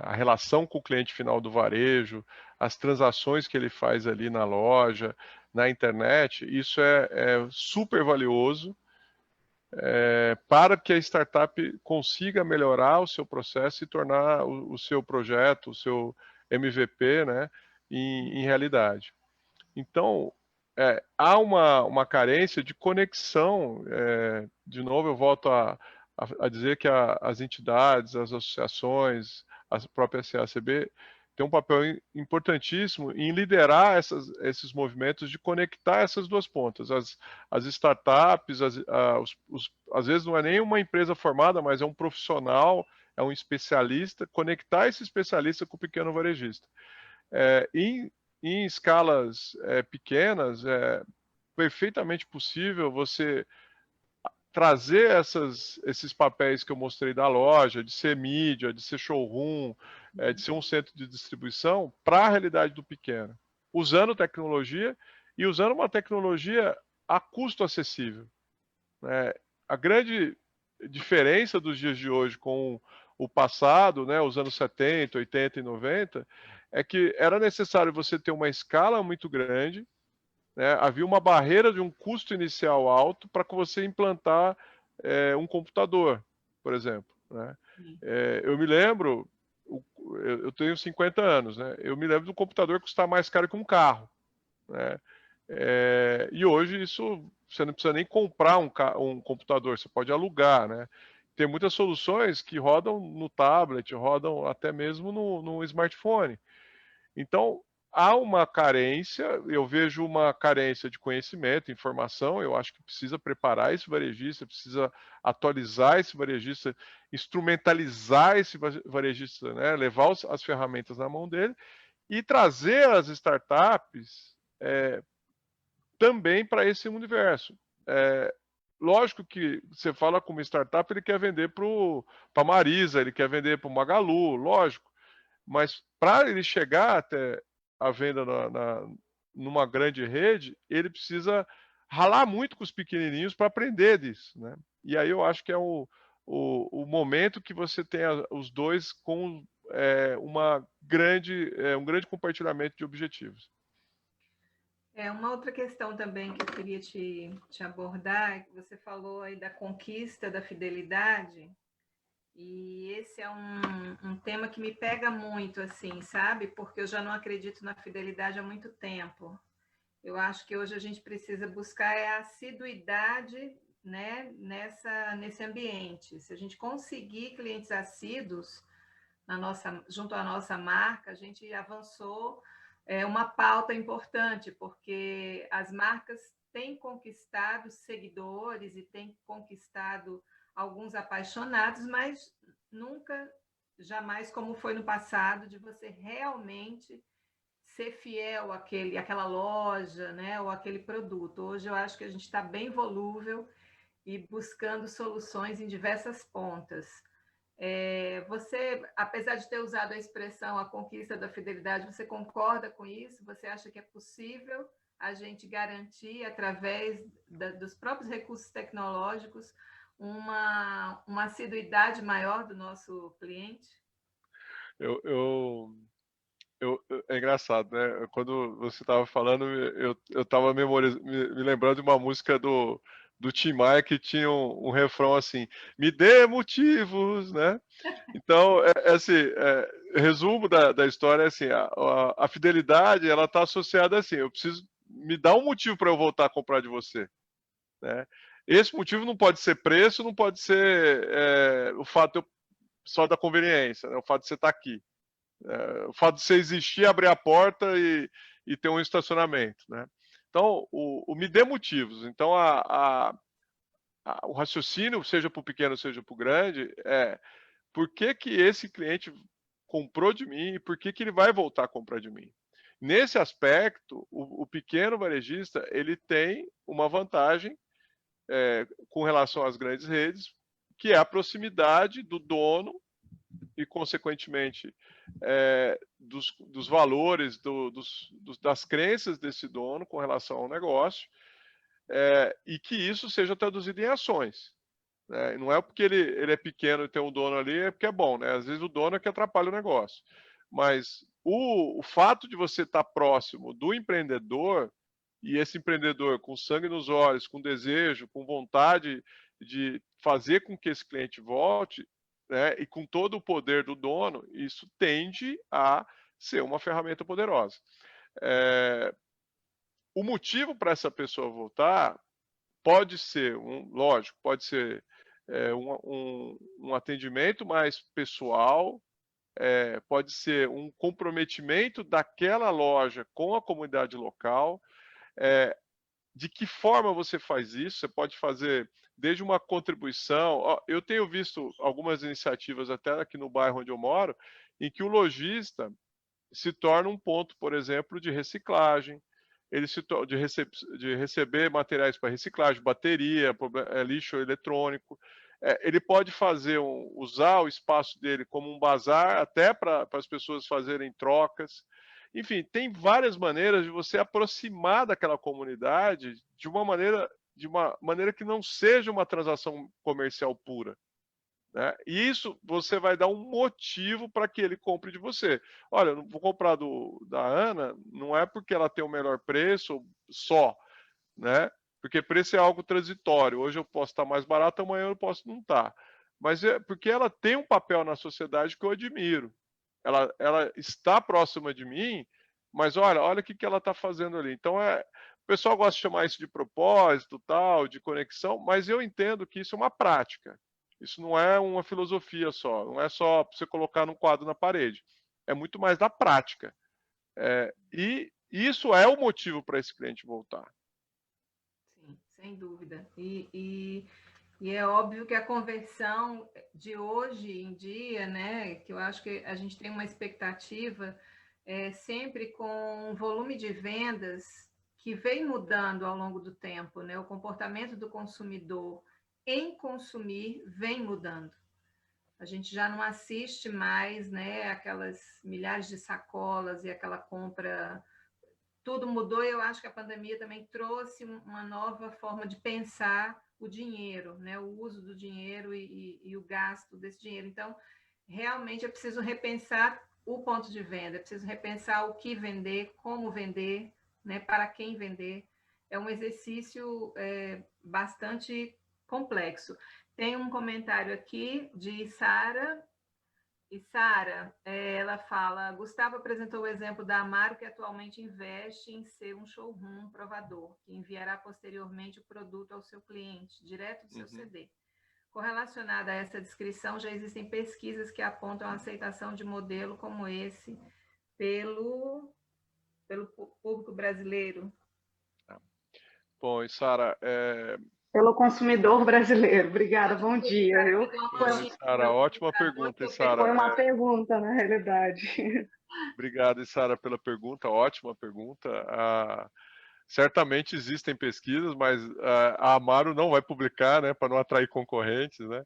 a relação com o cliente final do varejo, as transações que ele faz ali na loja, na internet, isso é super valioso para que a startup consiga melhorar o seu processo e tornar o seu projeto, o seu MVP, né, em realidade. Então, há uma carência de conexão. De novo, eu volto a dizer que as entidades, as associações, a própria CACB, tem um papel importantíssimo em liderar esses movimentos de conectar essas duas pontas. As startups, às vezes não é nem uma empresa formada, mas é um profissional, é um especialista, conectar esse especialista com o pequeno varejista. Em escalas pequenas, é perfeitamente possível você trazer esses papéis que eu mostrei da loja, de ser mídia, de ser showroom, de ser um centro de distribuição, para a realidade do pequeno, usando tecnologia e usando uma tecnologia a custo acessível. A grande diferença dos dias de hoje com o passado, né, os anos 70, 80 e 90, é que era necessário você ter uma escala muito grande, né, havia uma barreira de um custo inicial alto para que você implantar um computador, por exemplo. Né? Eu me lembro, eu tenho 50 anos, né, eu me lembro do computador custar mais caro que um carro. Né? E hoje isso, você não precisa nem comprar um computador, você pode alugar, né? Tem muitas soluções que rodam no tablet, rodam até mesmo no smartphone. Então, há uma carência, eu vejo uma carência de conhecimento, informação, eu acho que precisa preparar esse varejista, precisa atualizar esse varejista, instrumentalizar esse varejista, né? Levar as ferramentas na mão dele e trazer as startups também para esse universo. Lógico que você fala com uma startup, ele quer vender para a Marisa, ele quer vender para o Magalu, lógico. Mas para ele chegar até a venda numa grande rede, ele precisa ralar muito com os pequenininhos para aprender disso. Né? E aí eu acho que é o momento que você tem os dois com um grande compartilhamento de objetivos. Uma outra questão também que eu queria te abordar, é que você falou aí da conquista da fidelidade, e esse é um tema que me pega muito, assim, sabe? Porque eu já não acredito na fidelidade há muito tempo. Eu acho que hoje a gente precisa buscar a assiduidade, né, nesse ambiente. Se a gente conseguir clientes assíduos junto à nossa marca, a gente avançou uma pauta importante, porque as marcas têm conquistado seguidores e têm conquistado alguns apaixonados, mas nunca, jamais como foi no passado, de você realmente ser fiel àquela loja, né, ou àquele produto. Hoje eu acho que a gente está bem volúvel e buscando soluções em diversas pontas. Você, apesar de ter usado a expressão a conquista da fidelidade, você concorda com isso? Você acha que é possível a gente garantir, através dos próprios recursos tecnológicos, uma assiduidade maior do nosso cliente? É engraçado, né? Quando você estava falando, eu estava me lembrando de uma música do Tim Maia, que tinha um refrão assim: me dê motivos, né? Então, resumo da história é assim: a fidelidade, ela está associada assim, eu preciso me dar um motivo para eu voltar a comprar de você, né? Esse motivo não pode ser preço, não pode ser o fato só da conveniência, né? O fato de você estar aqui, o fato de você existir, abrir a porta e ter um estacionamento, né? Então, o me dê motivos. Então, o raciocínio, seja para o pequeno, seja para o grande, por que que esse cliente comprou de mim e por que que ele vai voltar a comprar de mim? Nesse aspecto, o pequeno varejista, ele tem uma vantagem com relação às grandes redes, que é a proximidade do dono e, consequentemente, dos valores, das crenças desse dono com relação ao negócio, e que isso seja traduzido em ações. Né? Não é porque ele é pequeno e tem um dono ali, é porque é bom. Né? Às vezes o dono é que atrapalha o negócio. Mas o fato de você estar próximo do empreendedor, e esse empreendedor com sangue nos olhos, com desejo, com vontade de fazer com que esse cliente volte, né, e com todo o poder do dono, isso tende a ser uma ferramenta poderosa. O motivo para essa pessoa voltar pode ser, lógico, pode ser um atendimento mais pessoal, pode ser um comprometimento daquela loja com a comunidade local. De que forma você faz isso? Você pode fazer desde uma contribuição. Eu tenho visto algumas iniciativas até aqui no bairro onde eu moro, em que o lojista se torna um ponto, por exemplo, de reciclagem, ele de receber materiais para reciclagem, bateria, lixo eletrônico. Ele pode usar o espaço dele como um bazar, até para as pessoas fazerem trocas. Enfim, tem várias maneiras de você aproximar daquela comunidade de uma maneira que não seja uma transação comercial pura. Né? E isso você vai dar um motivo para que ele compre de você. Olha, eu não vou comprar da Ana, não é porque ela tem o melhor preço só, né? Porque preço é algo transitório. Hoje eu posso estar mais barato, amanhã eu posso não estar. Mas é porque ela tem um papel na sociedade que eu admiro. Ela está próxima de mim, mas olha o que ela está fazendo ali. Então o pessoal gosta de chamar isso de propósito, tal, de conexão, mas eu entendo que isso é uma prática. Isso não é uma filosofia só, não é só para você colocar num quadro na parede. É muito mais da prática. E isso é o motivo para esse cliente voltar. Sim, sem dúvida. E é óbvio que a conversão de hoje em dia, né, que eu acho que a gente tem uma expectativa sempre com um volume de vendas que vem mudando ao longo do tempo, né? O comportamento do consumidor em consumir vem mudando. A gente já não assiste mais, né, aquelas milhares de sacolas e aquela compra. Tudo mudou e eu acho que a pandemia também trouxe uma nova forma de pensar o dinheiro, né? O uso do dinheiro e o gasto desse dinheiro. Então, realmente é preciso repensar o ponto de venda, é preciso repensar o que vender, como vender, né? Para quem vender. É um exercício bastante complexo. Tem um comentário aqui de Sara. E Sara, ela fala, Gustavo apresentou o exemplo da Amaro, que atualmente investe em ser um showroom provador, que enviará posteriormente o produto ao seu cliente, direto do seu CD. Correlacionada a essa descrição, já existem pesquisas que apontam a aceitação de modelo como esse pelo público brasileiro. Bom, e Sara, pelo consumidor brasileiro. Obrigada, bom dia. Sara, ótima pergunta, Sara. Foi uma pergunta, na realidade. Obrigado, Sara, pela pergunta, ótima pergunta. Certamente existem pesquisas, mas a Amaro não vai publicar, né, para não atrair concorrentes, né?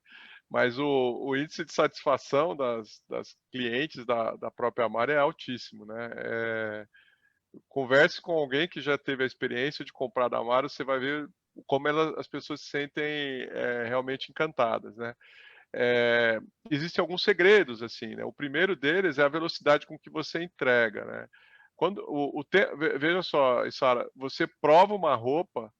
Mas o índice de satisfação das clientes da própria Amaro é altíssimo, né? Converse com alguém que já teve a experiência de comprar da Amaro, você vai ver como as pessoas se sentem realmente encantadas, né? Existem alguns segredos, assim, né? O primeiro deles é a velocidade com que você entrega, né? Veja só, Sara, você prova uma roupa,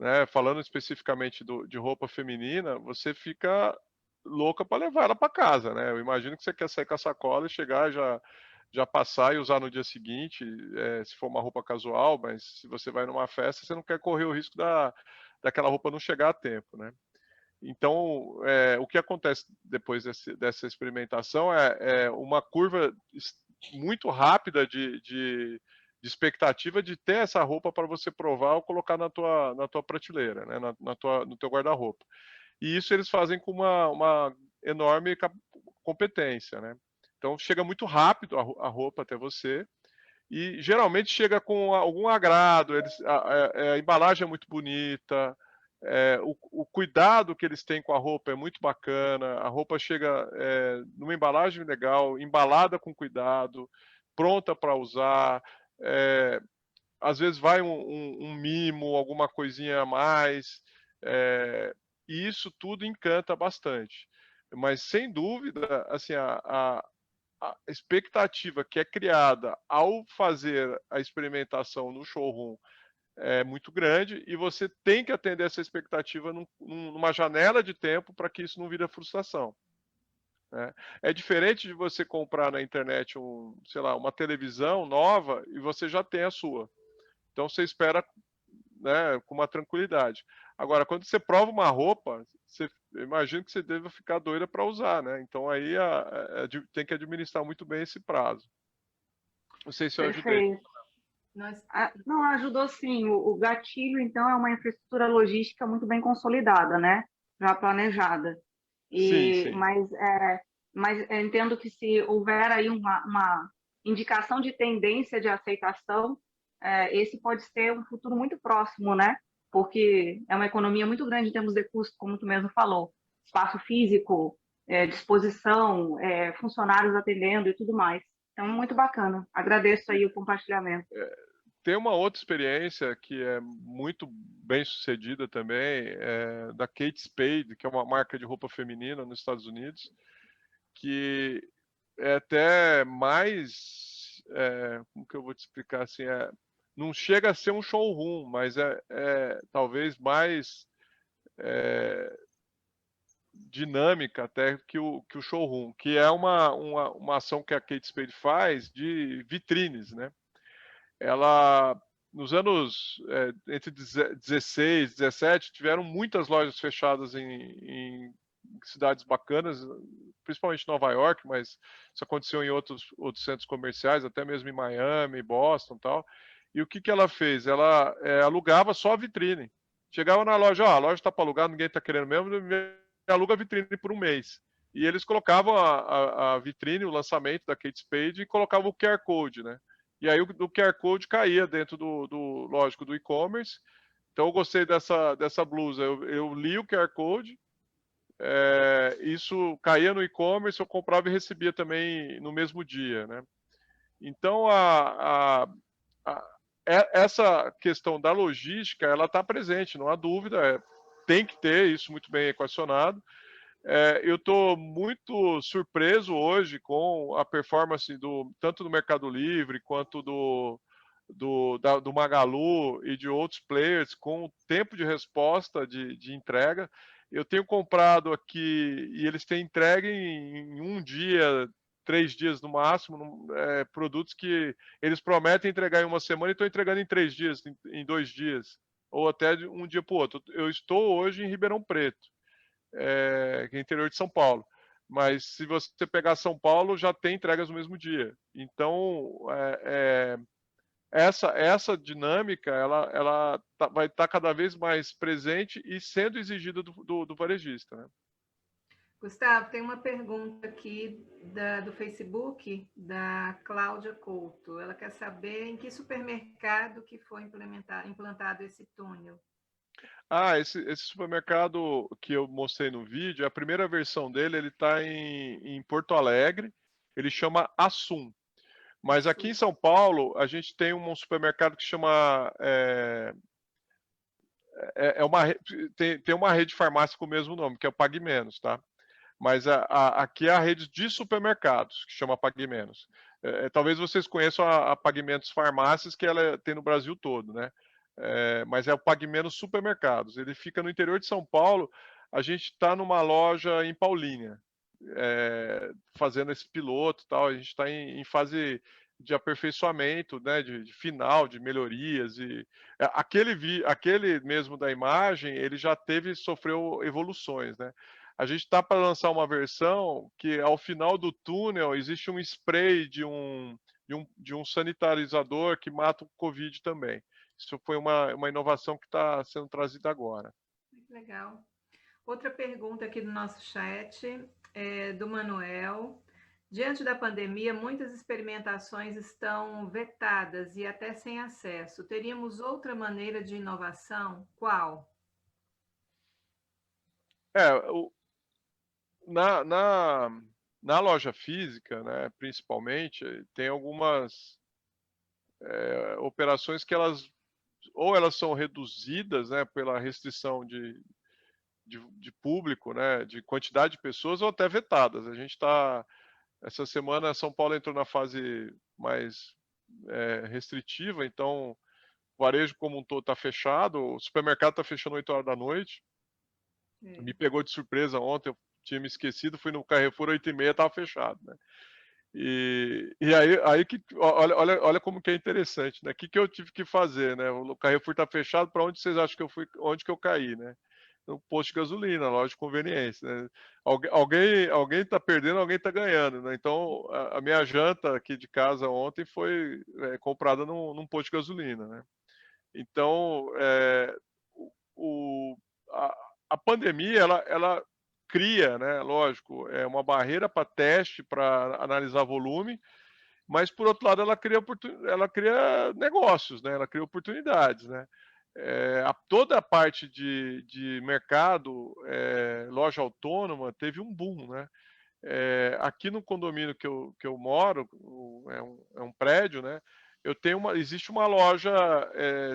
né, falando especificamente de roupa feminina, você fica louca para levar ela para casa, né? Eu imagino que você quer sair com a sacola e chegar já passar e usar no dia seguinte, se for uma roupa casual, mas se você vai numa festa, você não quer correr o risco daquela roupa não chegar a tempo, né? Então, o que acontece depois dessa experimentação é uma curva muito rápida de expectativa de ter essa roupa para você provar ou colocar na tua prateleira, né? No teu guarda-roupa. E isso eles fazem com uma enorme competência, né? Então, chega muito rápido a roupa até você e geralmente chega com algum agrado, a embalagem é muito bonita, o cuidado que eles têm com a roupa é muito bacana, a roupa chega numa embalagem legal, embalada com cuidado, pronta para usar, às vezes vai um mimo, alguma coisinha a mais, e isso tudo encanta bastante. Mas, sem dúvida, assim, a expectativa que é criada ao fazer a experimentação no showroom é muito grande e você tem que atender essa expectativa numa janela de tempo para que isso não vire frustração, né? É diferente de você comprar na internet sei lá, uma televisão nova e você já tem a sua. Então você espera, né, com uma tranquilidade. Agora, quando você prova uma roupa, eu imagino que você deva ficar doida para usar, né? Então aí tem que administrar muito bem esse prazo. Não sei se eu ajudei. Perfeito. Não, ajudou sim. O gatilho, então, é uma infraestrutura logística muito bem consolidada, né? Já planejada. Sim. Mas eu entendo que se houver aí uma indicação de tendência de aceitação, esse pode ser um futuro muito próximo, né? Porque é uma economia muito grande em termos de custo, como tu mesmo falou. Espaço físico, disposição, funcionários atendendo e tudo mais. Então, muito bacana. Agradeço aí o compartilhamento. Tem uma outra experiência que é muito bem sucedida também, da Kate Spade, que é uma marca de roupa feminina nos Estados Unidos, que é até mais, como que eu vou te explicar assim, não chega a ser um showroom, mas é talvez mais dinâmica até que o showroom, que é uma ação que a Kate Spade faz de vitrines, né? Ela, nos anos entre 16 e 17, tiveram muitas lojas fechadas em cidades bacanas, principalmente Nova York, mas isso aconteceu em outros centros comerciais, até mesmo em Miami, Boston e tal. E o que ela fez? Ela alugava só a vitrine. Chegava na loja, a loja está para alugar, ninguém está querendo mesmo, aluga a vitrine por um mês. E eles colocavam a vitrine, o lançamento da Kate Spade, e colocavam o QR Code, né? E aí o QR Code caía dentro lógico, do e-commerce. Então eu gostei dessa blusa. Eu li o QR Code, isso caía no e-commerce, eu comprava e recebia também no mesmo dia, né? Então essa questão da logística, ela está presente, não há dúvida. Tem que ter isso muito bem equacionado. Eu estou muito surpreso hoje com a performance tanto do Mercado Livre quanto do Magalu e de outros players com o tempo de resposta de entrega. Eu tenho comprado aqui e eles têm entrega em um dia, 3 dias no máximo, produtos que eles prometem entregar em uma semana e estão entregando em 3 dias, em 2 dias, ou até de um dia para o outro. Eu estou hoje em Ribeirão Preto, que é interior de São Paulo. Mas se você pegar São Paulo, já tem entregas no mesmo dia. Então, essa dinâmica ela vai estar cada vez mais presente e sendo exigida do varejista, né? Gustavo, tem uma pergunta aqui do Facebook, da Cláudia Couto. Ela quer saber em que supermercado que foi implantado esse túnel. Esse supermercado que eu mostrei no vídeo, a primeira versão dele, ele está em Porto Alegre, ele chama Assum. Mas aqui em São Paulo, a gente tem um supermercado que chama... tem uma rede de farmácia com o mesmo nome, que é o Pague Menos, tá? Mas aqui é a rede de supermercados, que chama Pague Menos. Talvez vocês conheçam a Pague Menos Farmácias, que ela tem no Brasil todo, né? mas é o Pague Menos Supermercados. Ele fica no interior de São Paulo. A gente está numa loja em Paulínia, fazendo esse piloto e tal. A gente está em fase de aperfeiçoamento, né, de final, de melhorias. E aquele mesmo da imagem, ele já sofreu evoluções, né? A gente está para lançar uma versão que, ao final do túnel, existe um spray de um sanitarizador que mata o Covid também. Isso foi uma inovação que está sendo trazida agora. Legal. Outra pergunta aqui do nosso chat é do Manuel. Diante da pandemia, muitas experimentações estão vetadas e até sem acesso. Teríamos outra maneira de inovação? Qual? Na loja física, né, principalmente, tem algumas operações que elas são reduzidas, né, pela restrição de público, né, de quantidade de pessoas, ou até vetadas. A gente está, essa semana, São Paulo entrou na fase mais restritiva, então o varejo como um todo está fechado, o supermercado está fechando 8 horas da noite. Me pegou de surpresa ontem, eu tinha me esquecido, fui no Carrefour 8h30, estava fechado, né? E aí que olha como que é interessante, né? O que eu tive que fazer, né? O Carrefour está fechado, para onde vocês acham que eu fui, onde que eu caí, né? No posto de gasolina, loja de conveniência, né? Alguém está perdendo, alguém está ganhando, né? Então a minha janta aqui de casa ontem foi comprada num posto de gasolina, né? Então a pandemia ela cria, né? Lógico, uma barreira para teste, para analisar volume, mas por outro lado ela cria negócios, né? Ela cria oportunidades, né? Toda a parte de mercado, loja autônoma, teve um boom, né? Aqui no condomínio que eu moro, é um prédio, né? Existe uma loja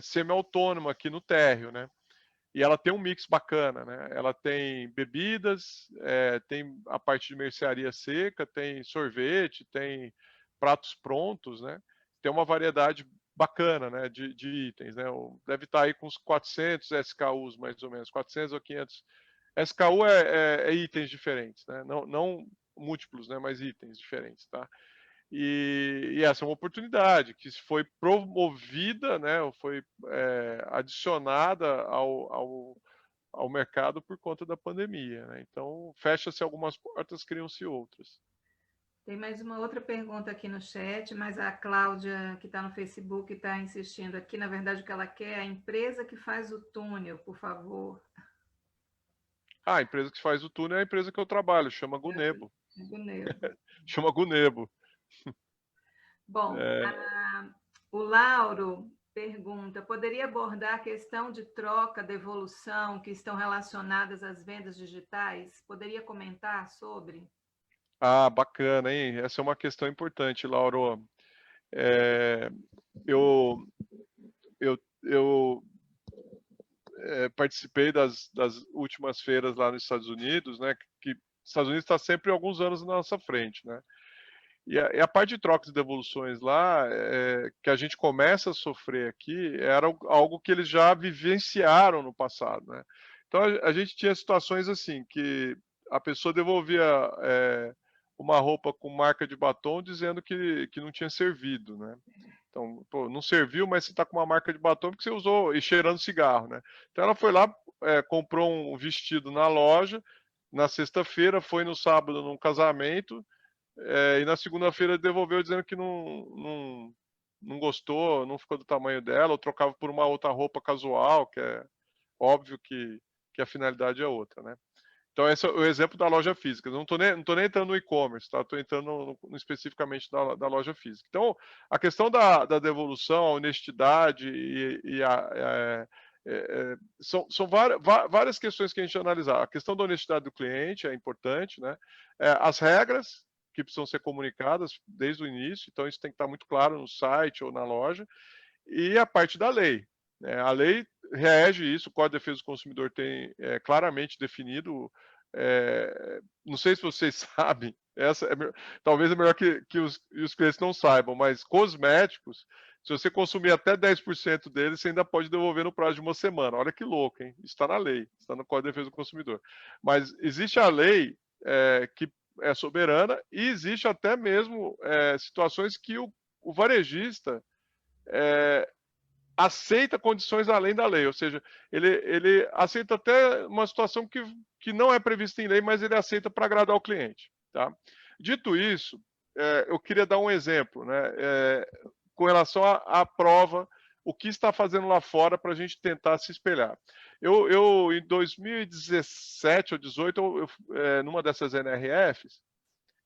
semi-autônoma aqui no térreo, né? E ela tem um mix bacana, né? Ela tem bebidas, tem a parte de mercearia seca, tem sorvete, tem pratos prontos, né? Tem uma variedade bacana, né, de itens, né? Deve estar aí com uns 400 SKUs, mais ou menos, 400 ou 500. SKU é itens diferentes, né? Não múltiplos, né, mas itens diferentes, tá? E essa é uma oportunidade que foi promovida, né, ou foi adicionada ao mercado por conta da pandemia, né? Então, fecha-se algumas portas, criam-se outras. Tem mais uma outra pergunta aqui no chat, mas a Cláudia, que está no Facebook, está insistindo aqui. Na verdade, o que ela quer é a empresa que faz o túnel, por favor. A empresa que faz o túnel é a empresa que eu trabalho, chama Gunebo. Gunebo. Chama Gunebo. Bom, o Lauro pergunta, poderia abordar a questão de troca, devolução, que estão relacionadas às vendas digitais? Poderia comentar sobre? Bacana, hein? Essa é uma questão importante, Lauro. Eu participei das últimas feiras lá nos Estados Unidos, né? Que os Estados Unidos está sempre alguns anos na nossa frente, né? E a parte de trocas e devoluções lá, que a gente começa a sofrer aqui, era algo que eles já vivenciaram no passado, né? Então a gente tinha situações assim, que a pessoa devolvia uma roupa com marca de batom dizendo que não tinha servido, né? Então, pô, não serviu, mas você está com uma marca de batom porque você usou e cheirando cigarro, né? Então ela foi lá, comprou um vestido na loja, na sexta-feira, foi no sábado num casamento, e na segunda-feira devolveu dizendo que não gostou, não ficou do tamanho dela, ou trocava por uma outra roupa casual, que é óbvio que a finalidade é outra, né? Então esse é o exemplo da loja física. Não estou nem entrando no e-commerce, tá? Estou entrando especificamente da loja física. Então a questão da devolução, a honestidade são várias questões que a gente analisar. A questão da honestidade do cliente é importante, né? As regras que precisam ser comunicadas desde o início, então isso tem que estar muito claro no site ou na loja, e a parte da lei, né? A lei rege isso, o Código de Defesa do Consumidor tem claramente definido, não sei se vocês sabem, talvez é melhor que os clientes não saibam, mas cosméticos Se você consumir até 10% dele, você ainda pode devolver no prazo de uma semana. Olha que louco, hein? Isso está na lei, está no Código de Defesa do Consumidor. Mas existe a lei que é soberana e existe até mesmo situações que o varejista aceita condições além da lei, ou seja, ele aceita até uma situação que não é prevista em lei, mas ele aceita para agradar o cliente. Tá? Dito isso, eu queria dar um exemplo, né, com relação à prova, o que está fazendo lá fora para a gente tentar se espelhar. Eu em 2017 ou 2018, numa dessas NRFs,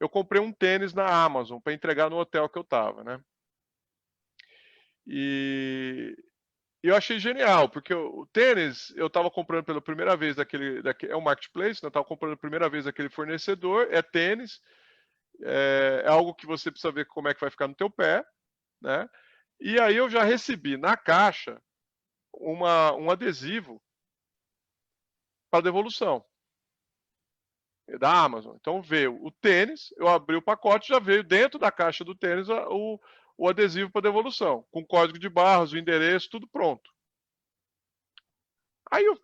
eu comprei um tênis na Amazon para entregar no hotel que eu estava, né? E eu achei genial, porque o tênis eu estava comprando pela primeira vez é um marketplace, né? Eu estava comprando pela primeira vez daquele fornecedor, é tênis, é algo que você precisa ver como é que vai ficar no teu pé, né? E aí eu já recebi na caixa um adesivo para devolução da Amazon. Então veio o tênis, eu abri o pacote, já veio dentro da caixa do tênis o adesivo para devolução, com código de barras, o endereço, tudo pronto. Aí eu,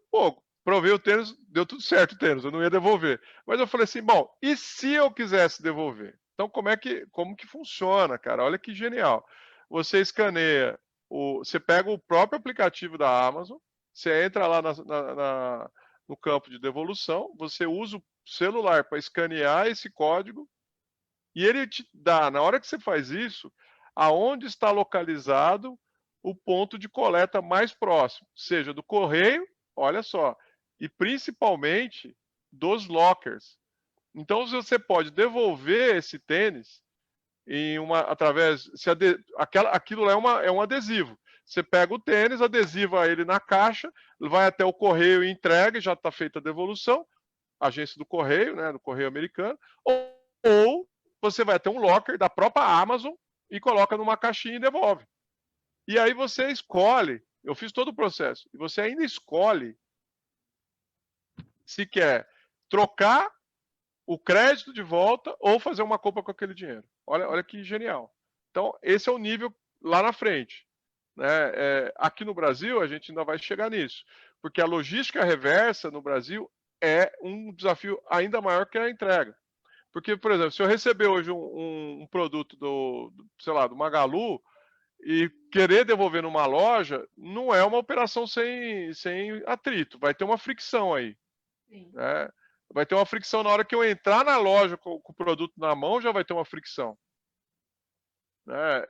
provei o tênis, deu tudo certo o tênis, eu não ia devolver. Mas eu falei assim, bom, e se eu quisesse devolver? Então como que funciona, cara? Olha que genial. Você escaneia, você pega o próprio aplicativo da Amazon, você entra lá no campo de devolução, você usa o celular para escanear esse código e ele te dá, na hora que você faz isso, aonde está localizado o ponto de coleta mais próximo, seja do correio, olha só, e principalmente dos lockers. Então você pode devolver esse tênis através, aquilo lá é um adesivo. Você pega o tênis, adesiva ele na caixa, vai até o correio e entrega, e já está feita a devolução, agência do correio, né, do correio americano, ou você vai até um locker da própria Amazon e coloca numa caixinha e devolve. E aí você escolhe, eu fiz todo o processo, e você ainda escolhe se quer trocar o crédito de volta ou fazer uma compra com aquele dinheiro. Olha que genial. Então, esse é o nível lá na frente. Né? Aqui no Brasil, a gente ainda vai chegar nisso, porque a logística reversa no Brasil é um desafio ainda maior que a entrega. Porque, por exemplo, se eu receber hoje um produto sei lá, do Magalu e querer devolver numa loja, não é uma operação sem atrito, vai ter uma fricção aí. Né? Vai ter uma fricção na hora que eu entrar na loja com o produto na mão, já vai ter uma fricção. Né?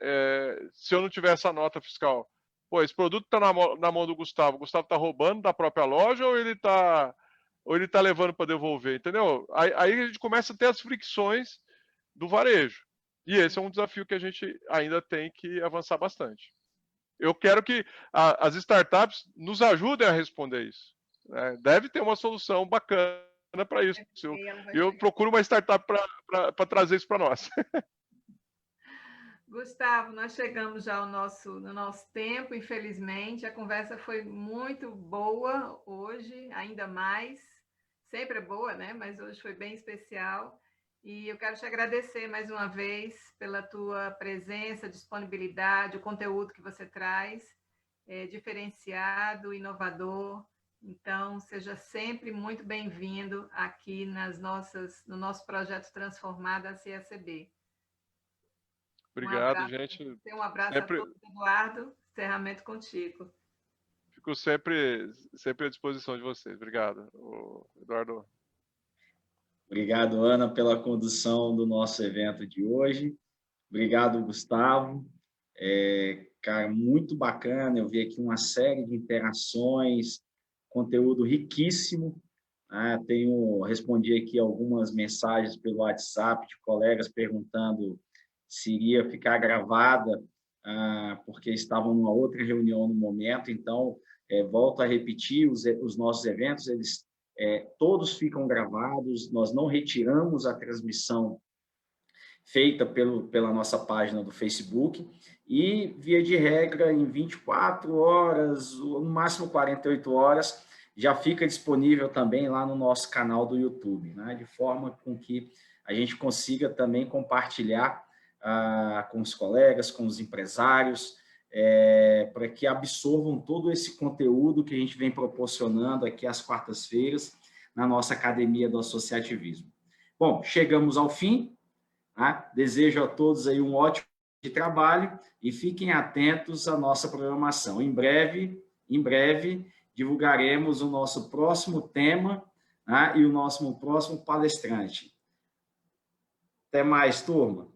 Se eu não tiver essa nota fiscal, esse produto está na mão do Gustavo, o Gustavo está roubando da própria loja ou ele está levando para devolver, entendeu? Aí a gente começa a ter as fricções do varejo. E esse é um desafio que a gente ainda tem que avançar bastante. Eu quero que as startups nos ajudem a responder isso. Né? Deve ter uma solução bacana para isso. Eu procuro uma startup para trazer isso para nós. Gustavo, nós chegamos já no nosso tempo, infelizmente. A conversa foi muito boa hoje, ainda mais. Sempre é boa, né? Mas hoje foi bem especial. E eu quero te agradecer mais uma vez pela tua presença, disponibilidade, o conteúdo que você traz, diferenciado, inovador. Então, seja sempre muito bem-vindo aqui no nosso projeto Transformar da CSB. Obrigado, gente. Um abraço a todos, Eduardo. Encerramento contigo. Fico sempre à disposição de vocês. Obrigado, Eduardo. Obrigado, Ana, pela condução do nosso evento de hoje. Obrigado, Gustavo. Cara, muito bacana. Eu vi aqui uma série de interações, conteúdo riquíssimo. Respondi aqui algumas mensagens pelo WhatsApp de colegas perguntando se iria ficar gravada, porque estavam numa outra reunião no momento. Então, volto a repetir, os nossos eventos, eles todos ficam gravados, nós não retiramos a transmissão feita pela nossa página do Facebook, e, via de regra, em 24 horas, no máximo 48 horas, já fica disponível também lá no nosso canal do YouTube, né? De forma com que a gente consiga também compartilhar com os colegas, com os empresários, para que absorvam todo esse conteúdo que a gente vem proporcionando aqui às quartas-feiras na nossa Academia do Associativismo. Bom, chegamos ao fim, tá? Desejo a todos aí um ótimo dia de trabalho e fiquem atentos à nossa programação. Em breve, divulgaremos o nosso próximo tema, tá? E o nosso próximo palestrante. Até mais, turma.